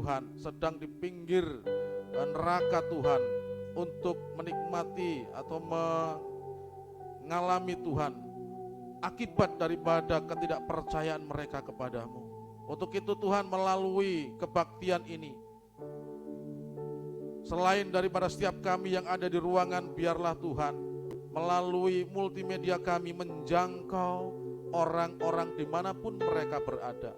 Tuhan, sedang di pinggir neraka Tuhan, untuk menikmati atau mengalami Tuhan akibat daripada ketidakpercayaan mereka kepadamu. Untuk itu Tuhan, melalui kebaktian ini, selain daripada setiap kami yang ada di ruangan, biarlah Tuhan melalui multimedia kami menjangkau orang-orang dimanapun mereka berada.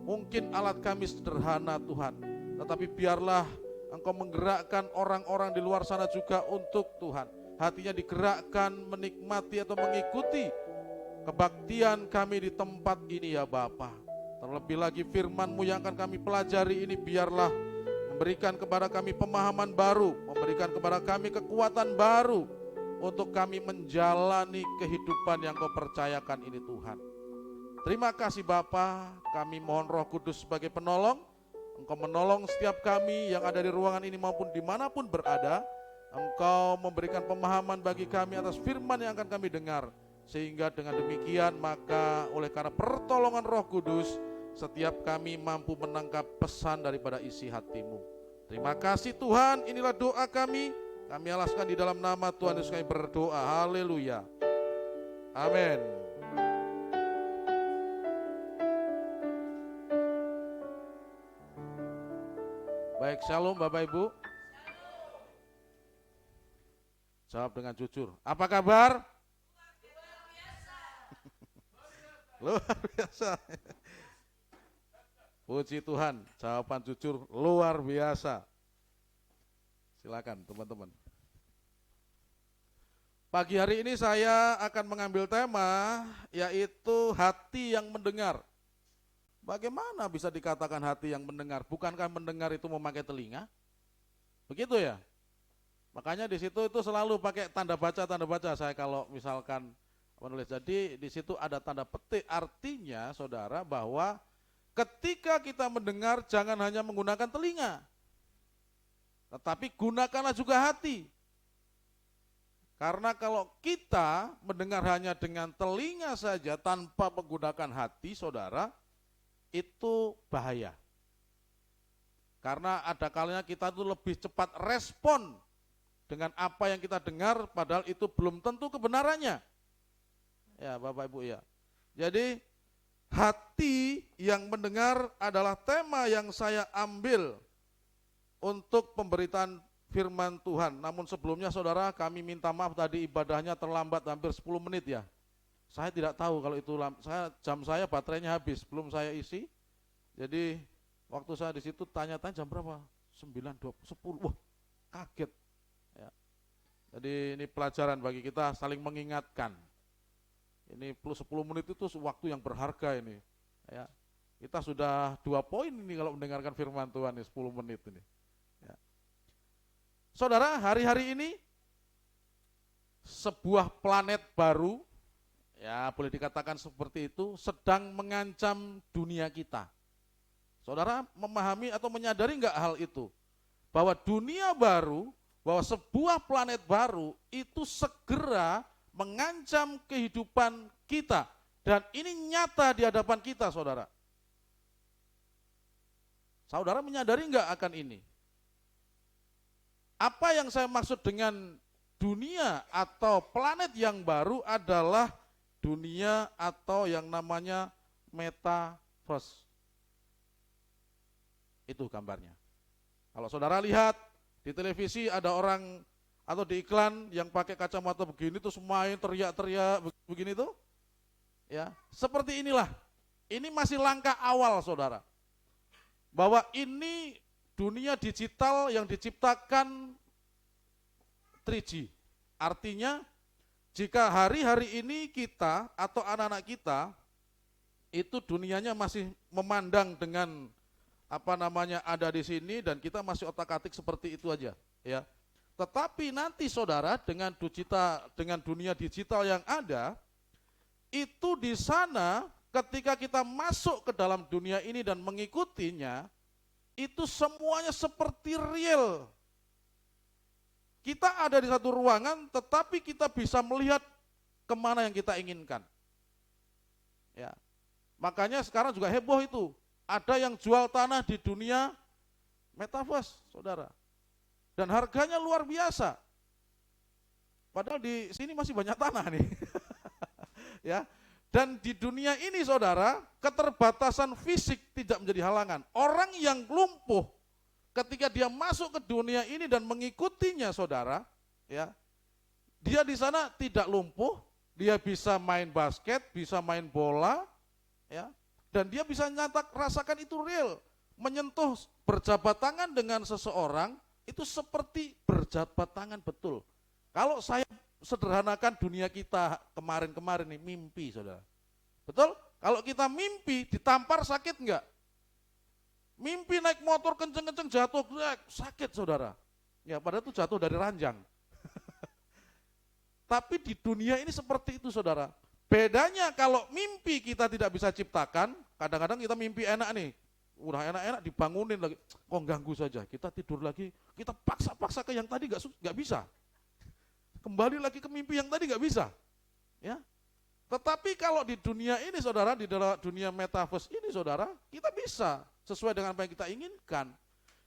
Mungkin alat kami sederhana Tuhan, tetapi biarlah Engkau menggerakkan orang-orang di luar sana juga untuk Tuhan hatinya digerakkan menikmati atau mengikuti kebaktian kami di tempat ini ya Bapa. Terlebih lagi firman-Mu yang akan kami pelajari ini, biarlah memberikan kepada kami pemahaman baru, memberikan kepada kami kekuatan baru untuk kami menjalani kehidupan yang Kau percayakan ini Tuhan. Terima kasih Bapa, kami mohon Roh Kudus sebagai penolong. Engkau menolong setiap kami yang ada di ruangan ini maupun dimanapun berada. Engkau memberikan pemahaman bagi kami atas firman yang akan kami dengar. Sehingga dengan demikian maka oleh karena pertolongan Roh Kudus, setiap kami mampu menangkap pesan daripada isi hati-Mu. Terima kasih Tuhan, inilah doa kami. Kami alaskan di dalam nama Tuhan Yesus kami berdoa. Haleluya. Amin. Baik, shalom Bapak Ibu. Jawab dengan jujur. Apa kabar? Luar biasa. Puji Tuhan, jawaban jujur luar biasa. Silakan teman-teman. Pagi hari ini saya akan mengambil tema yaitu hati yang mendengar. Bagaimana bisa dikatakan hati yang mendengar? Bukankah mendengar itu memakai telinga? Begitu ya? Makanya di situ itu selalu pakai tanda baca saya kalau misalkan menulis. Jadi di situ ada tanda petik, artinya saudara bahwa ketika kita mendengar jangan hanya menggunakan telinga, tetapi gunakanlah juga hati. Karena kalau kita mendengar hanya dengan telinga saja tanpa menggunakan hati, saudara, itu bahaya. Karena ada kalanya kita itu lebih cepat respon dengan apa yang kita dengar, padahal itu belum tentu kebenarannya. Ya Bapak Ibu ya. Jadi hati yang mendengar adalah tema yang saya ambil untuk pemberitaan firman Tuhan. Namun sebelumnya saudara, kami minta maaf tadi ibadahnya terlambat hampir 10 menit ya. Saya tidak tahu kalau itu jam saya baterainya habis, belum saya isi. Jadi waktu saya di situ tanya-tanya jam berapa? 9:20, 10. Wah, kaget. Ya. Jadi ini pelajaran bagi kita saling mengingatkan. Ini plus 10 menit itu waktu yang berharga ini. Ya. Kita sudah 2 poin ini kalau mendengarkan firman Tuhan ini 10 menit ini. Ya. Saudara, hari-hari ini sebuah planet baru, ya boleh dikatakan seperti itu, sedang mengancam dunia kita. Saudara memahami atau menyadari enggak hal itu? Bahwa dunia baru, bahwa sebuah planet baru itu segera mengancam kehidupan kita. Dan ini nyata di hadapan kita, saudara. Saudara menyadari enggak akan ini? Apa yang saya maksud dengan dunia atau planet yang baru adalah dunia atau yang namanya metaverse. Itu gambarnya. Kalau saudara lihat di televisi ada orang atau di iklan yang pakai kacamata begini tuh main teriak-teriak begini tuh. Ya, seperti inilah. Ini masih langkah awal saudara. Bahwa ini dunia digital yang diciptakan 3G. Artinya jika hari-hari ini kita atau anak-anak kita itu dunianya masih memandang dengan ada di sini dan kita masih otak-atik seperti itu aja, ya. Tetapi nanti saudara dengan dunia digital yang ada, itu di sana ketika kita masuk ke dalam dunia ini dan mengikutinya, itu semuanya seperti real. Kita ada di satu ruangan, tetapi kita bisa melihat kemana yang kita inginkan. Ya, makanya sekarang juga heboh itu. Ada yang jual tanah di dunia Metaverse, saudara. Dan harganya luar biasa. Padahal di sini masih banyak tanah nih. Ya. Dan di dunia ini saudara, keterbatasan fisik tidak menjadi halangan. Orang yang lumpuh ketika dia masuk ke dunia ini dan mengikutinya saudara, ya, dia di sana tidak lumpuh, dia bisa main basket, bisa main bola, ya, dan dia bisa rasakan itu real. Menyentuh berjabat tangan dengan seseorang itu seperti berjabat tangan betul. Kalau saya sederhanakan dunia kita kemarin-kemarin nih, mimpi saudara. Betul? Kalau kita mimpi ditampar sakit enggak? Mimpi naik motor kenceng-kenceng jatuh, sakit saudara. Ya padahal itu jatuh dari ranjang. Tapi di dunia ini seperti itu saudara. Bedanya kalau mimpi kita tidak bisa ciptakan, kadang-kadang kita mimpi enak nih. Udah enak-enak dibangunin lagi, kok ganggu saja, kita tidur lagi, kita paksa-paksa ke yang tadi gak bisa. Kembali lagi ke mimpi yang tadi gak bisa. Ya. Tetapi kalau di dunia ini saudara, di dalam dunia metaverse ini saudara, kita bisa sesuai dengan apa yang kita inginkan.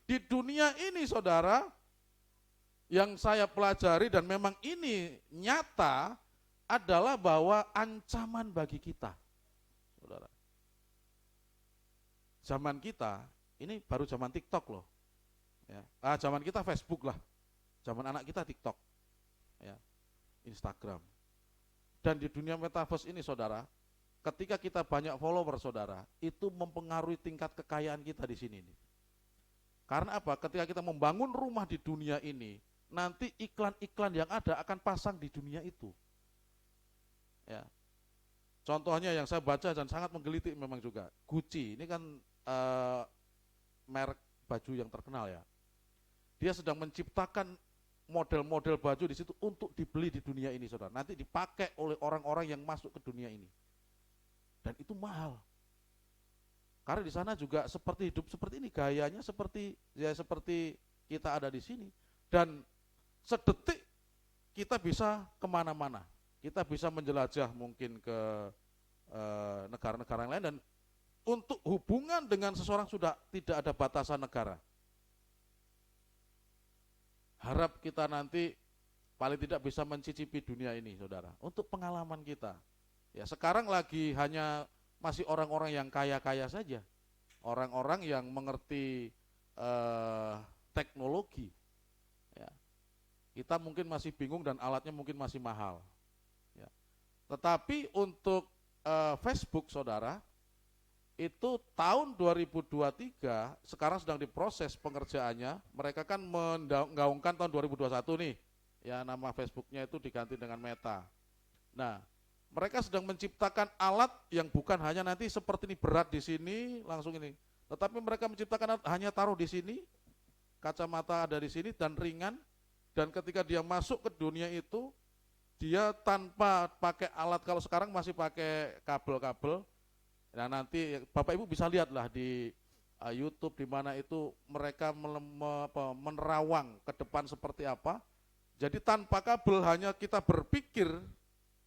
Di dunia ini saudara, yang saya pelajari dan memang ini nyata adalah bahwa ancaman bagi kita. Saudara. Zaman kita, ini baru zaman TikTok loh. Ya. Zaman kita Facebook lah. Zaman anak kita TikTok. Ya. Instagram. Dan di dunia metaverse ini saudara, ketika kita banyak follower saudara, itu mempengaruhi tingkat kekayaan kita di sini nih. Karena apa? Ketika kita membangun rumah di dunia ini, nanti iklan-iklan yang ada akan pasang di dunia itu. Ya. Contohnya yang saya baca dan sangat menggelitik memang juga, Gucci, ini kan merek baju yang terkenal ya. Dia sedang menciptakan model-model baju di situ untuk dibeli di dunia ini saudara. Nanti dipakai oleh orang-orang yang masuk ke dunia ini. Dan itu mahal. Karena di sana juga seperti hidup seperti ini, gayanya seperti kita ada di sini. Dan sedetik kita bisa kemana-mana. Kita bisa menjelajah mungkin ke negara-negara yang lain, dan untuk hubungan dengan seseorang sudah tidak ada batasan negara. Harap kita nanti paling tidak bisa mencicipi dunia ini saudara, untuk pengalaman kita. Ya sekarang lagi hanya masih orang-orang yang kaya-kaya saja, orang-orang yang mengerti teknologi. Ya. Kita mungkin masih bingung dan alatnya mungkin masih mahal. Ya. Tetapi untuk Facebook saudara, itu tahun 2023 sekarang sedang diproses pengerjaannya. Mereka kan menggaungkan tahun 2021 nih, ya nama Facebooknya itu diganti dengan Meta. Nah, mereka sedang menciptakan alat yang bukan hanya nanti seperti ini berat di sini langsung ini, tetapi mereka menciptakan hanya taruh di sini, kacamata ada di sini dan ringan, dan ketika dia masuk ke dunia itu, dia tanpa pakai alat. Kalau sekarang masih pakai kabel-kabel. Nah nanti Bapak Ibu bisa lihatlah di YouTube di mana itu mereka menerawang ke depan seperti apa. Jadi tanpa kabel, hanya kita berpikir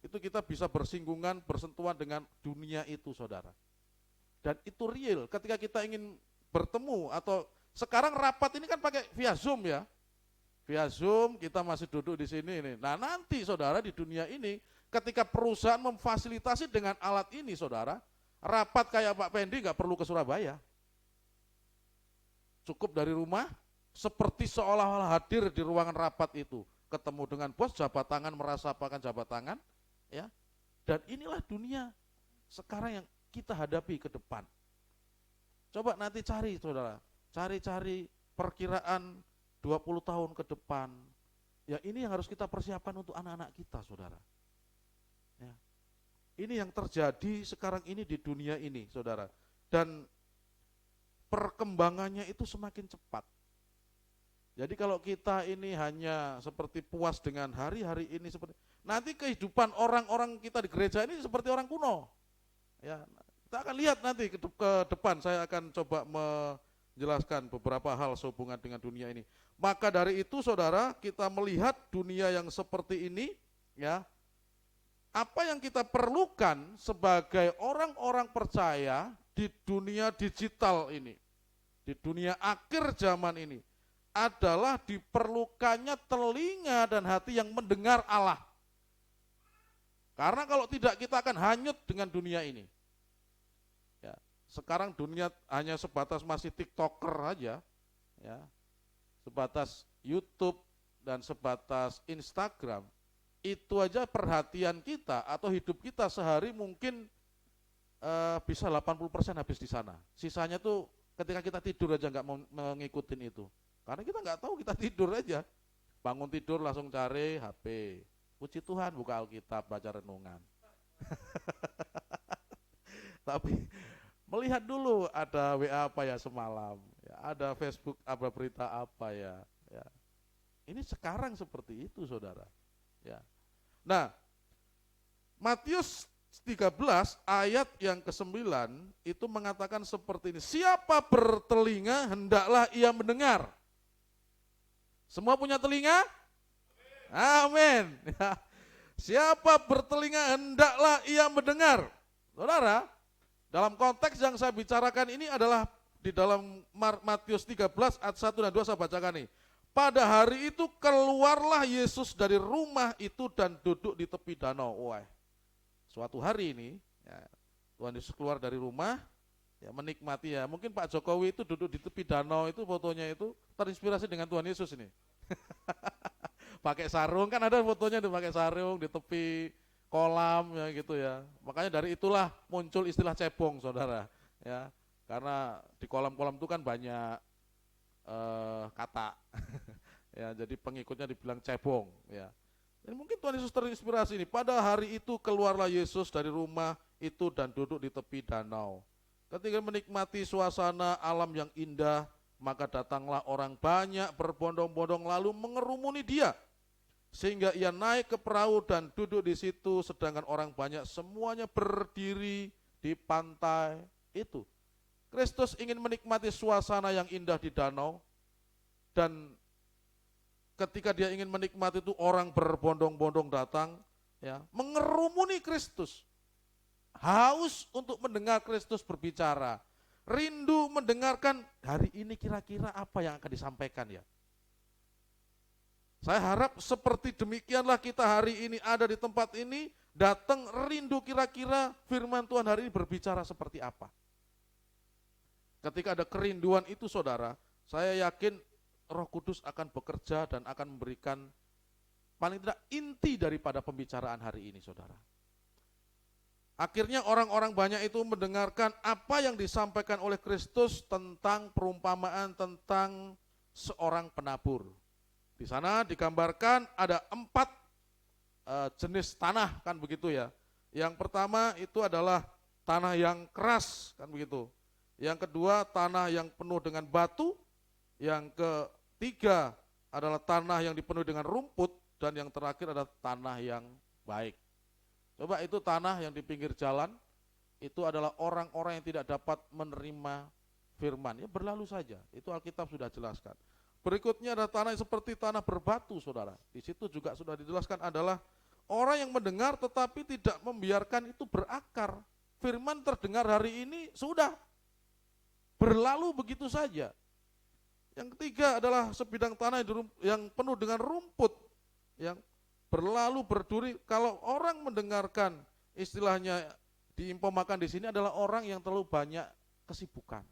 itu kita bisa bersinggungan, bersentuhan dengan dunia itu saudara. Dan itu real. Ketika kita ingin bertemu atau sekarang rapat ini kan pakai via Zoom ya. Via Zoom kita masih duduk di sini nih. Nah nanti saudara di dunia ini ketika perusahaan memfasilitasi dengan alat ini saudara, rapat kayak Pak Pendi gak perlu ke Surabaya. Cukup dari rumah, seperti seolah-olah hadir di ruangan rapat itu. Ketemu dengan bos, jabat tangan, merasakan jabat tangan. Ya. Dan inilah dunia sekarang yang kita hadapi ke depan. Coba nanti cari saudara, cari perkiraan 20 tahun ke depan. Ya ini yang harus kita persiapkan untuk anak-anak kita saudara. Ya. Ini yang terjadi sekarang ini di dunia ini, saudara. Dan perkembangannya itu semakin cepat. Jadi kalau kita ini hanya seperti puas dengan hari-hari ini, seperti nanti kehidupan orang-orang kita di gereja ini seperti orang kuno. Ya, kita akan lihat nanti ke depan. Saya akan coba menjelaskan beberapa hal sehubungan dengan dunia ini. Maka dari itu, saudara, kita melihat dunia yang seperti ini, ya. Apa yang kita perlukan sebagai orang-orang percaya di dunia digital ini? di dunia akhir zaman ini adalah diperlukannya telinga dan hati yang mendengar Allah. Karena kalau tidak kita akan hanyut dengan dunia ini. Ya, sekarang dunia hanya sebatas masih TikToker aja, ya, sebatas YouTube dan sebatas Instagram. Itu aja perhatian kita atau hidup kita sehari mungkin bisa 80% habis di sana. Sisanya tuh ketika kita tidur aja nggak mau mengikutin itu. Karena kita nggak tahu, kita tidur aja. Bangun tidur langsung cari HP. Puji Tuhan buka Alkitab, baca renungan. Tapi melihat dulu ada WA apa ya semalam, ya, ada Facebook apa berita apa ya. Ini sekarang seperti itu saudara. Ya. Nah, Matius 13 ayat yang ke-9 itu mengatakan seperti ini. Siapa bertelinga hendaklah ia mendengar. Semua punya telinga? Amin. Ya. Siapa bertelinga hendaklah ia mendengar. Saudara, dalam konteks yang saya bicarakan ini adalah di dalam Matius 13 ayat 1 dan 2 saya bacakan nih. Pada hari itu keluarlah Yesus dari rumah itu dan duduk di tepi danau. Wah, suatu hari ini ya, Tuhan Yesus keluar dari rumah, ya, menikmati ya. Mungkin Pak Jokowi itu duduk di tepi danau itu fotonya itu terinspirasi dengan Tuhan Yesus ini. Pakai sarung, kan ada fotonya tuh pakai sarung di tepi kolam ya gitu ya. Makanya dari itulah muncul istilah cebong saudara. Ya, karena di kolam-kolam itu kan banyak kata. Ya, jadi pengikutnya dibilang cebong ya. Dan mungkin Tuhan Yesus terinspirasi ini. Pada hari itu keluarlah Yesus dari rumah itu dan duduk di tepi danau. Ketika menikmati suasana alam yang indah, maka datanglah orang banyak berbondong-bondong lalu mengerumuni dia. Sehingga ia naik ke perahu dan duduk di situ, sedangkan orang banyak semuanya berdiri di pantai itu. Kristus ingin menikmati suasana yang indah di danau, dan ketika dia ingin menikmati itu orang berbondong-bondong datang, ya, mengerumuni Kristus, haus untuk mendengar Kristus berbicara, rindu mendengarkan hari ini kira-kira apa yang akan disampaikan ya. Saya harap seperti demikianlah kita hari ini ada di tempat ini, datang rindu kira-kira firman Tuhan hari ini berbicara seperti apa. Ketika ada kerinduan itu saudara, saya yakin Roh Kudus akan bekerja dan akan memberikan paling tidak inti daripada pembicaraan hari ini saudara. Akhirnya orang-orang banyak itu mendengarkan apa yang disampaikan oleh Kristus tentang perumpamaan tentang seorang penabur. Di sana digambarkan ada 4 jenis tanah kan begitu ya. Yang pertama itu adalah tanah yang keras kan begitu. Yang kedua tanah yang penuh dengan batu. Yang ketiga adalah tanah yang dipenuhi dengan rumput. Dan yang terakhir adalah tanah yang baik. Coba itu tanah yang di pinggir jalan. Itu adalah orang-orang yang tidak dapat menerima firman. Ya berlalu saja, itu Alkitab sudah jelaskan. Berikutnya adalah tanah yang seperti tanah berbatu saudara. Di situ juga sudah dijelaskan adalah orang yang mendengar tetapi tidak membiarkan itu berakar. Firman terdengar hari ini sudah berlalu begitu saja. Yang ketiga adalah sebidang tanah yang penuh dengan rumput, yang berlalu berduri. Kalau orang mendengarkan, istilahnya diimpamakan di sini adalah orang yang terlalu banyak kesibukan.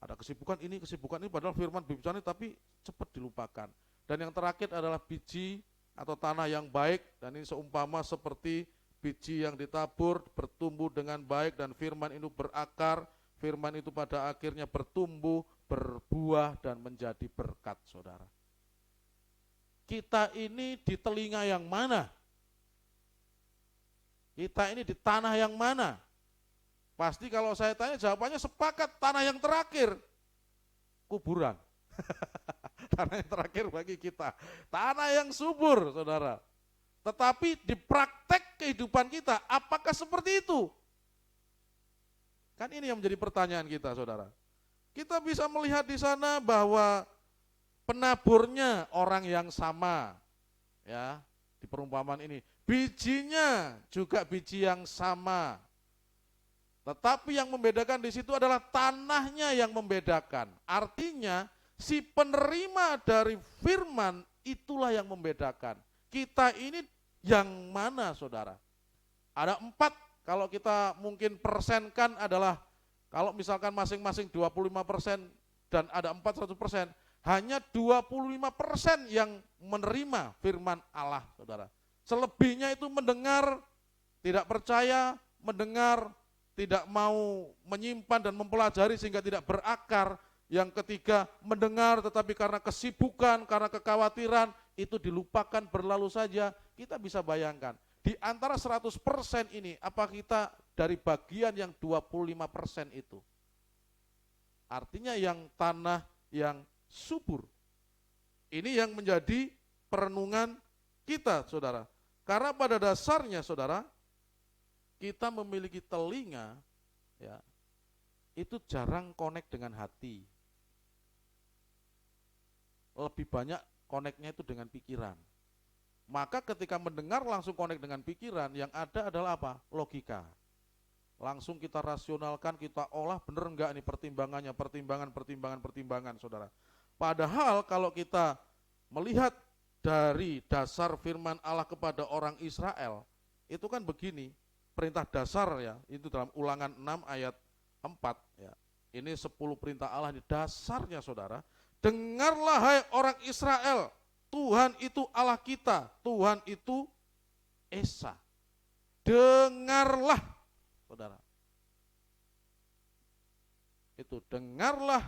Ada kesibukan ini, padahal firman berbicara tapi cepat dilupakan. Dan yang terakhir adalah biji atau tanah yang baik, dan ini seumpama seperti biji yang ditabur, bertumbuh dengan baik, dan firman itu berakar, firman itu pada akhirnya bertumbuh, berbuah, dan menjadi berkat saudara. Kita ini di telinga yang mana? Kita ini di tanah yang mana? Pasti kalau saya tanya jawabannya sepakat tanah yang terakhir. Kuburan. Tanah yang terakhir bagi kita. Tanah yang subur saudara. Tetapi di praktek kehidupan kita apakah seperti itu? Kan ini yang menjadi pertanyaan kita saudara. Kita bisa melihat di sana bahwa penaburnya orang yang sama. Ya, di perumpamaan ini. Bijinya juga biji yang sama. Tetapi yang membedakan di situ adalah tanahnya yang membedakan. Artinya si penerima dari firman itulah yang membedakan. Kita ini yang mana, saudara? Ada 4, kalau kita mungkin persenkan adalah, kalau misalkan masing-masing 25% dan ada 4 100%, hanya 25% yang menerima firman Allah, saudara. Selebihnya itu mendengar, tidak percaya, mendengar, tidak mau menyimpan dan mempelajari sehingga tidak berakar. Yang ketiga, mendengar tetapi karena kesibukan, karena kekhawatiran, itu dilupakan berlalu saja. Kita bisa bayangkan, di antara 100% ini, apa kita dari bagian yang 25% itu? Artinya yang tanah yang subur. Ini yang menjadi perenungan kita, saudara. Karena pada dasarnya, saudara, kita memiliki telinga, ya, itu jarang connect dengan hati. Lebih banyak connect-nya itu dengan pikiran. Maka ketika mendengar langsung connect dengan pikiran, yang ada adalah apa? Logika. Langsung kita rasionalkan, kita olah, bener enggak nih pertimbangannya, pertimbangan, saudara. Padahal kalau kita melihat dari dasar firman Allah kepada orang Israel, itu kan begini, perintah dasar ya, itu dalam Ulangan 6 ayat 4 ya. Ini 10 perintah Allah di dasarnya, saudara. Dengarlah hai orang Israel, Tuhan itu Allah kita, Tuhan itu Esa. Dengarlah, saudara. Itu dengarlah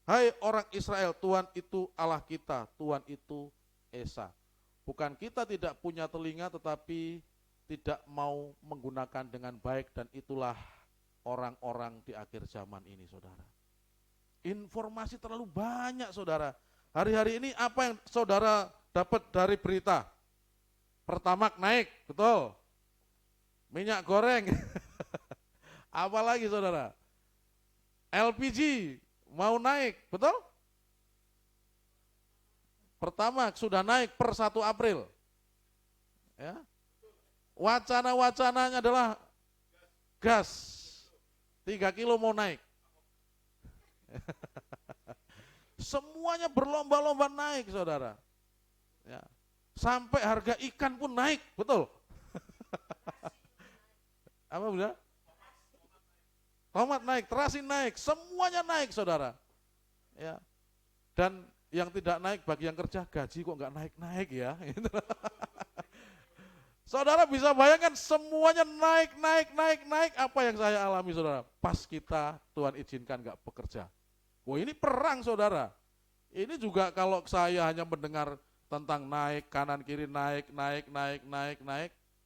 hai orang Israel, Tuhan itu Allah kita, Tuhan itu Esa. Bukan kita tidak punya telinga tetapi tidak mau menggunakan dengan baik, dan itulah orang-orang di akhir zaman ini, saudara. Informasi terlalu banyak, saudara. Hari-hari ini apa yang saudara dapat dari berita? Pertamax naik, betul. Minyak goreng. Apa lagi, saudara? LPG mau naik, betul? Pertamax sudah naik per 1 April. Ya. Wacana-wacananya adalah gas 3 kilo mau naik. Semuanya berlomba-lomba naik, saudara. Ya. Sampai harga ikan pun naik, betul? Apa udah? Tomat naik, terasi naik, semuanya naik, saudara. Ya. Dan yang tidak naik bagi yang kerja, gaji kok nggak naik-naik ya. Saudara bisa bayangkan semuanya naik. Apa yang saya alami, saudara? Pas kita Tuhan izinkan nggak bekerja. Wah, ini perang, saudara. Ini juga kalau saya hanya mendengar tentang naik, kanan kiri naik.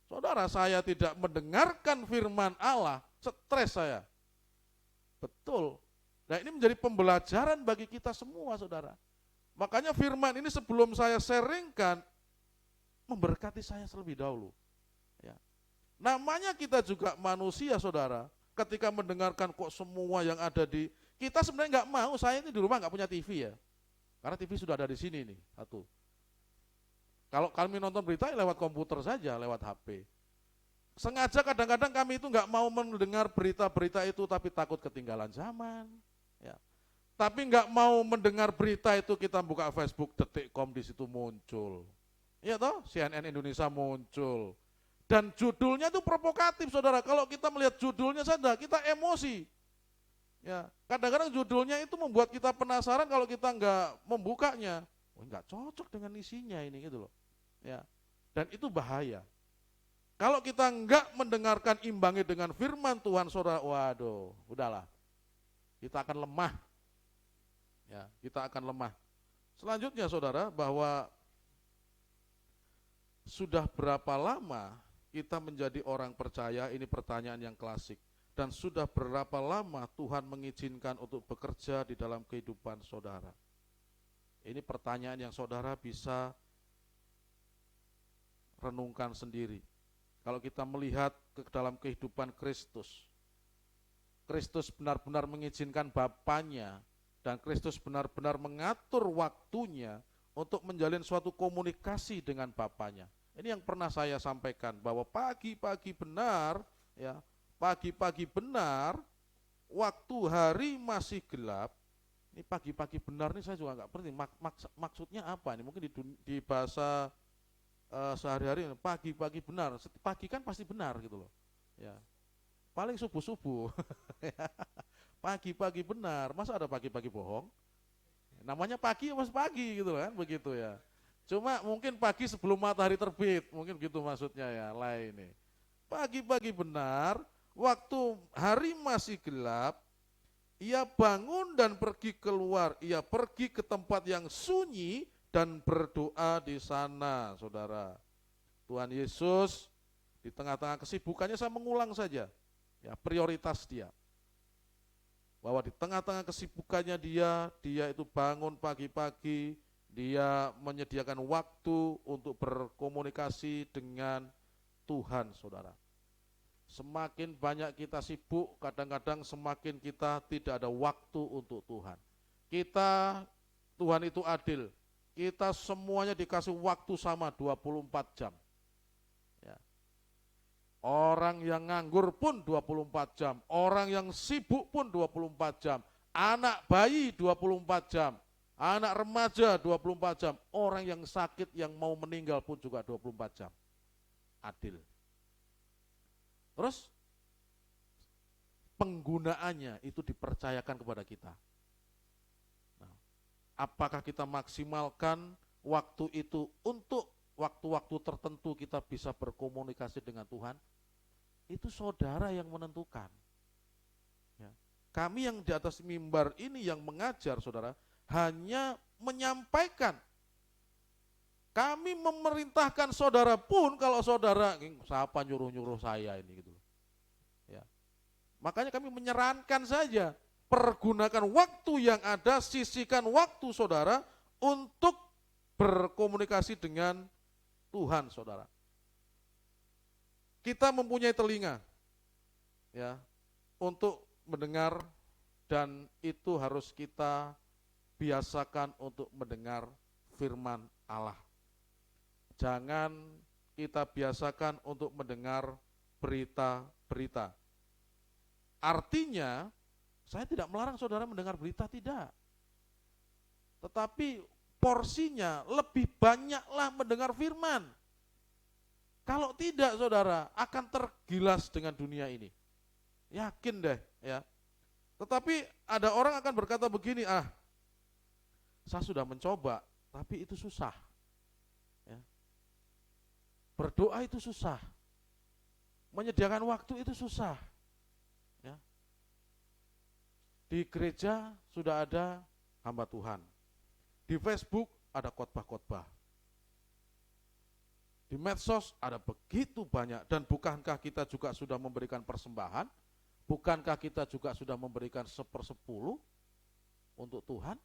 Saudara, saya tidak mendengarkan firman Allah, stres saya. Betul. Nah, ini menjadi pembelajaran bagi kita semua, saudara. Makanya firman ini sebelum saya sharingkan, memberkati saya terlebih dahulu. Ya. Namanya kita juga manusia, saudara. Ketika mendengarkan kok semua yang ada di, kita sebenarnya nggak mau. Saya ini di rumah nggak punya TV ya, karena TV sudah ada di sini nih, satu. Kalau kami nonton berita lewat komputer saja, lewat HP. Sengaja kadang-kadang kami itu nggak mau mendengar berita-berita itu, tapi takut ketinggalan zaman. Ya. Tapi nggak mau mendengar berita itu, kita buka Facebook, detik.com, di situ muncul. Iya toh, CNN Indonesia muncul. Dan judulnya itu provokatif, saudara. Kalau kita melihat judulnya saja, kita emosi. Ya, kadang-kadang judulnya itu membuat kita penasaran, kalau kita nggak membukanya, oh, nggak cocok dengan isinya ini, gitu loh. Ya, dan itu bahaya. Kalau kita nggak mendengarkan imbangi dengan firman Tuhan, saudara, waduh, udahlah, kita akan lemah. Ya, kita akan lemah. Selanjutnya, saudara, bahwa sudah berapa lama kita menjadi orang percaya? Ini pertanyaan yang klasik. Dan sudah berapa lama Tuhan mengizinkan untuk bekerja di dalam kehidupan saudara? Ini pertanyaan yang saudara bisa renungkan sendiri. Kalau kita melihat ke dalam kehidupan Kristus, Kristus benar-benar mengizinkan Bapaknya, dan Kristus benar-benar mengatur waktunya untuk menjalin suatu komunikasi dengan Bapaknya. Ini yang pernah saya sampaikan, bahwa pagi-pagi benar, ya, Pagi-pagi benar, waktu hari masih gelap. Ini pagi-pagi benar nih saya juga nggak ngerti maksudnya apa nih. Mungkin di bahasa sehari-hari pagi-pagi benar. Pagi kan pasti benar gitu loh. Ya, paling subuh-subuh. Pagi-pagi benar. Masa ada pagi-pagi bohong? Namanya pagi mas pagi gitu kan, begitu ya. Cuma mungkin pagi sebelum matahari terbit, mungkin gitu maksudnya ya, lain ini. Pagi-pagi benar, waktu hari masih gelap, ia bangun dan pergi keluar, ia pergi ke tempat yang sunyi dan berdoa di sana, saudara. Tuhan Yesus di tengah-tengah kesibukannya, saya mengulang saja, ya prioritas dia. Bahwa di tengah-tengah kesibukannya dia itu bangun pagi-pagi, dia menyediakan waktu untuk berkomunikasi dengan Tuhan, saudara. Semakin banyak kita sibuk, kadang-kadang semakin kita tidak ada waktu untuk Tuhan. Tuhan itu adil. Kita semuanya dikasih waktu sama 24 jam. Ya. Orang yang nganggur pun 24 jam. Orang yang sibuk pun 24 jam. Anak bayi 24 jam. Anak remaja 24 jam. Orang yang sakit yang mau meninggal pun juga 24 jam. Adil. Terus penggunaannya itu dipercayakan kepada kita. Nah, apakah kita maksimalkan waktu itu untuk waktu-waktu tertentu kita bisa berkomunikasi dengan Tuhan? Itu saudara yang menentukan. Ya. Kami yang di atas mimbar ini yang mengajar saudara hanya menyampaikan. Kami memerintahkan saudara pun kalau saudara, siapa nyuruh-nyuruh saya ini gitu. Ya. Makanya kami menyarankan saja, pergunakan waktu yang ada, sisihkan waktu saudara untuk berkomunikasi dengan Tuhan saudara. Kita mempunyai telinga ya untuk mendengar, dan itu harus kita biasakan untuk mendengar firman Allah. Jangan kita biasakan untuk mendengar berita-berita. Artinya, saya tidak melarang saudara mendengar berita, tidak. Tetapi porsinya lebih banyaklah mendengar firman. Kalau tidak saudara akan tergilas dengan dunia ini. Yakin deh ya. Tetapi ada orang akan berkata begini, saya sudah mencoba, tapi itu susah. Ya. Berdoa itu susah. Menyediakan waktu itu susah. Ya. Di gereja sudah ada hamba Tuhan. Di Facebook ada khotbah-khotbah. Di medsos ada begitu banyak. Dan bukankah kita juga sudah memberikan persembahan? Bukankah kita juga sudah memberikan 1/10 untuk Tuhan?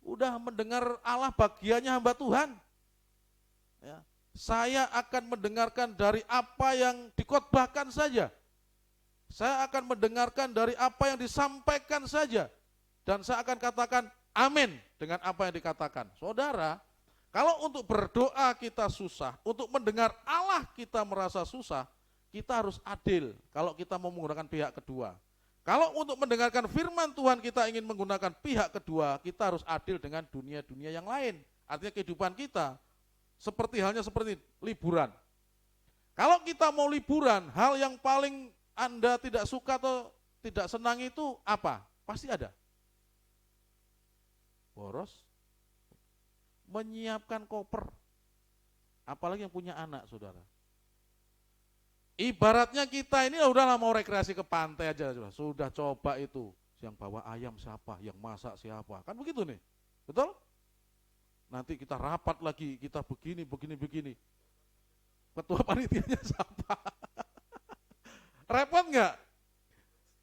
Udah mendengar Allah bagiannya hamba Tuhan. Ya. Saya akan mendengarkan dari apa yang dikhotbahkan saja. Saya akan mendengarkan dari apa yang disampaikan saja. Dan saya akan katakan amin dengan apa yang dikatakan. Saudara, kalau untuk berdoa kita susah, untuk mendengar Allah kita merasa susah, kita harus adil kalau kita mau menggunakan pihak kedua. Kalau untuk mendengarkan firman Tuhan kita ingin menggunakan pihak kedua, kita harus adil dengan dunia-dunia yang lain. Artinya kehidupan kita seperti liburan. Kalau kita mau liburan, hal yang paling Anda tidak suka atau tidak senang itu apa? Pasti ada. Boros, menyiapkan koper. Apalagi yang punya anak, saudara. Ibaratnya kita ini udahlah mau rekreasi ke pantai aja, sudah coba itu. Yang bawa ayam siapa, yang masak siapa, kan begitu nih, betul? Nanti kita rapat lagi, kita begini. Ketua panitianya siapa? Repot nggak?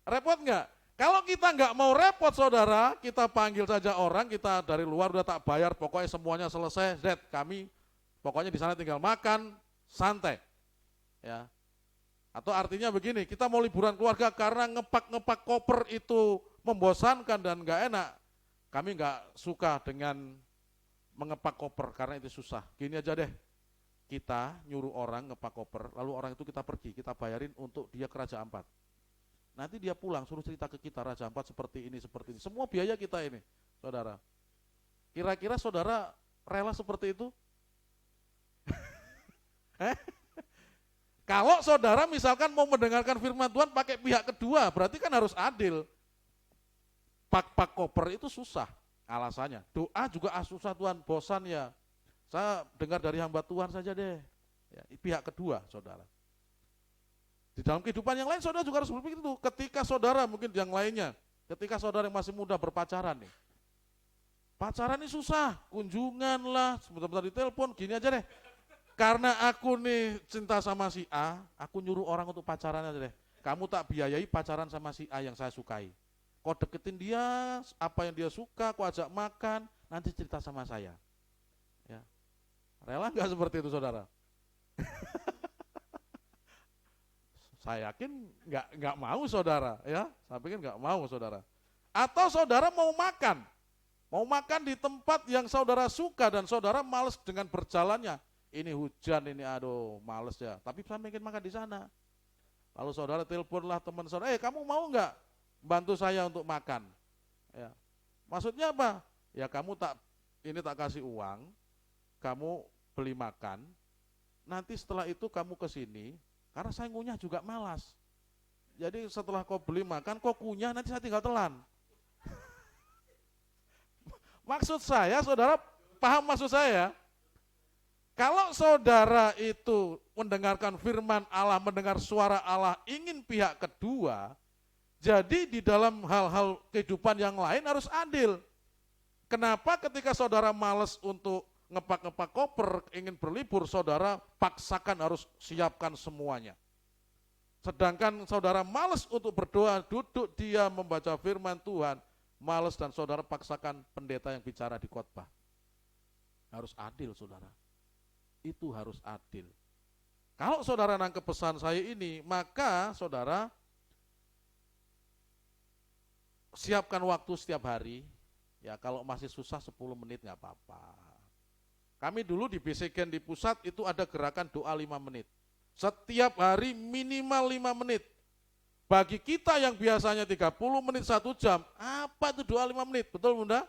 Repot nggak? Kalau kita nggak mau repot saudara, kita panggil saja orang, kita dari luar udah tak bayar, pokoknya semuanya selesai, kami pokoknya di sana tinggal makan, santai. Ya. Atau artinya begini, kita mau liburan keluarga karena ngepak koper itu membosankan dan nggak enak. Kami nggak suka dengan mengepak koper karena itu susah. Gini aja deh, kita nyuruh orang ngepak koper, lalu orang itu kita pergi, kita bayarin untuk dia ke Raja Ampat. Nanti dia pulang suruh cerita ke kita, Raja Ampat seperti ini. Semua biaya kita ini, saudara. Kira-kira saudara rela seperti itu? Kalau saudara misalkan mau mendengarkan firman Tuhan pakai pihak kedua, berarti kan harus adil. Pak koper itu susah alasannya. Doa juga susah Tuhan, bosan ya. Saya dengar dari hamba Tuhan saja deh. Ya, pihak kedua, saudara. Di dalam kehidupan yang lain, saudara juga harus berpikir itu. Ketika saudara, mungkin yang lainnya, ketika saudara yang masih muda berpacaran nih. Pacaran ini susah, kunjungan lah, sebentar-bentar ditelepon, gini aja deh. Karena aku nih cinta sama si A, aku nyuruh orang untuk pacaran aja deh. Kamu tak biayai pacaran sama si A yang saya sukai. Kau deketin dia, apa yang dia suka, kau ajak makan, nanti cerita sama saya. Ya. Rela nggak seperti itu, saudara? Saya yakin nggak mau, saudara. Ya, saya pikir nggak mau, saudara. Atau saudara mau makan di tempat yang saudara suka dan saudara malas dengan berjalannya. Ini hujan, ini aduh males ya. Tapi saya ingin makan di sana. Lalu saudara teleponlah teman saudara, kamu mau nggak bantu saya untuk makan? Ya. Maksudnya apa? Ya kamu tak kasih uang, kamu beli makan. Nanti setelah itu kamu ke sini, karena saya ngunyah juga malas. Jadi setelah kau beli makan, kau kunyah, nanti saya tinggal telan. Maksud saya, saudara paham maksud saya? Kalau saudara itu mendengarkan firman Allah, mendengar suara Allah, ingin pihak kedua, jadi di dalam hal-hal kehidupan yang lain harus adil. Kenapa ketika saudara malas untuk ngepak-ngepak koper, ingin berlibur, saudara paksakan harus siapkan semuanya. Sedangkan saudara malas untuk berdoa, duduk dia membaca firman Tuhan, malas dan saudara paksakan pendeta yang bicara di khotbah. Harus adil, saudara. Itu harus adil. Kalau saudara nangkep pesan saya ini, maka saudara siapkan waktu setiap hari. Ya kalau masih susah 10 menit nggak apa-apa. Kami dulu di BCGen di pusat itu ada gerakan doa 5 menit. Setiap hari minimal 5 menit. Bagi kita yang biasanya 30 menit 1 jam, apa itu doa 5 menit? Betul Bunda?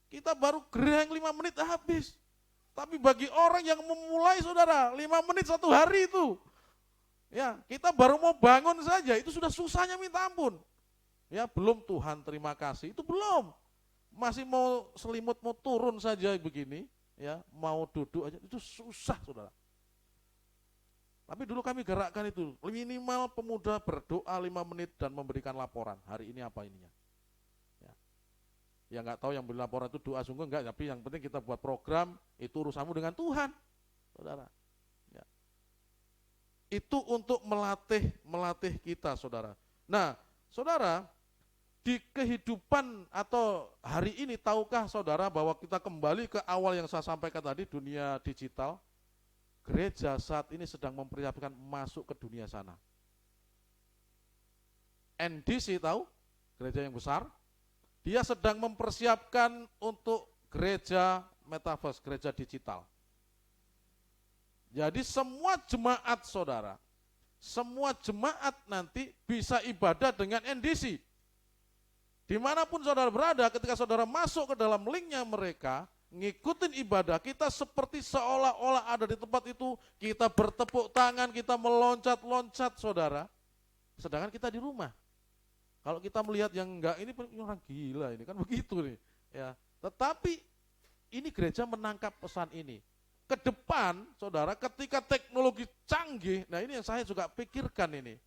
Kita baru gereng 5 menit habis. Tapi bagi orang yang memulai saudara, 5 menit 1 hari itu. Ya, kita baru mau bangun saja, itu sudah susahnya minta ampun. Ya, belum Tuhan terima kasih, itu belum. Masih mau selimut mau turun saja begini, ya, mau duduk aja, itu susah saudara. Tapi dulu kami gerakkan itu, minimal pemuda berdoa 5 menit dan memberikan laporan, hari ini apa ininya. Ya nggak tahu yang beri laporan itu doa sungguh enggak, tapi yang penting kita buat program, itu urusanmu dengan Tuhan, saudara. Ya. Itu untuk melatih kita, saudara. Nah, saudara, di kehidupan atau hari ini, tahukah saudara bahwa kita kembali ke awal yang saya sampaikan tadi, dunia digital, gereja saat ini sedang mempersiapkan masuk ke dunia sana. NDC tahu, gereja yang besar, dia sedang mempersiapkan untuk gereja metaverse, gereja digital. Jadi semua jemaat saudara, semua jemaat nanti bisa ibadah dengan NDC. Dimanapun saudara berada, ketika saudara masuk ke dalam linknya mereka, ngikutin ibadah, kita seperti seolah-olah ada di tempat itu, kita bertepuk tangan, kita meloncat-loncat saudara, sedangkan kita di rumah. Kalau kita melihat yang enggak, ini orang gila ini, kan begitu nih. Ya. Tetapi ini gereja menangkap pesan ini. Ke depan, saudara, ketika teknologi canggih, nah ini yang saya juga pikirkan ini.